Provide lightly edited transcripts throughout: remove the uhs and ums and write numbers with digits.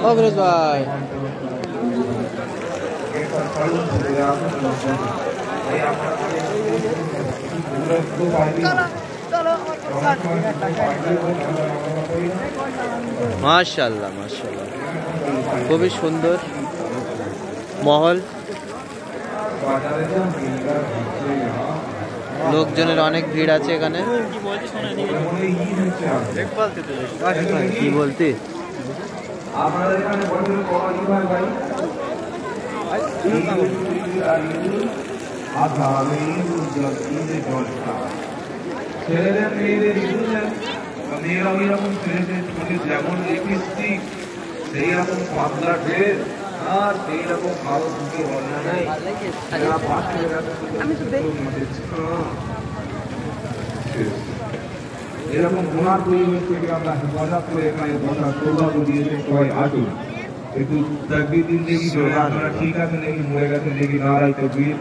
ও ফিরোজ ভাই, মাশাআল্লাহ মাশাআল্লাহ, খুবই সুন্দর মহল। লোকজনের অনেক ভিড় আছে এখানে। কি বলতে ছেলেদের মেয়েদের মেয়েরা ওই রকম ছেলেদের ছোটে যেমন লিপস্টিক, সেই রকম পাতলা ড্রেস আর সেই রকম ভালো দুটো বর্ণনা নেই। এরকম গুণার পরিবেশ থেকে আমরা হেফাজত করে এখানে বসার সৌভাগ্য দিয়েছে। সবাই আসুন, একটু তাকবীর দিন দেখি আপনারা ঠিক আছে নাকি মরে গেছে দেখি। নারাই তাকবীর।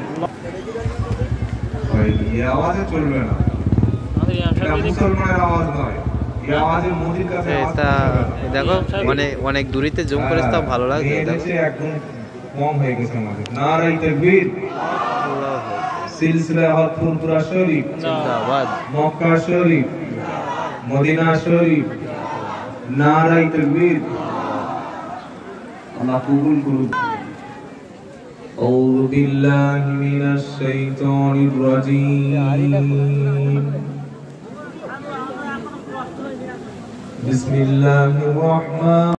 এই আওয়াজে চলবে না, এটা মুসলমানের আওয়াজ নয়। এই আওয়াজে মোদির কাছে এটা দেখো অনেক দূরিতে জুম করে তাও ভালো লাগে। একদম কম হয়ে গেছে আমাদের। নারাই তাকবীর। সিলসিলা হক ফুরফুরা শরীফ জিন্দাবাদ, মক্কা শরীফ, মদিনা শরীফ, নারাই তাকবীর। আল্লাহ কবুল করুন। أعوذ بالله من الشيطان الرجيم بسم الله الرحمن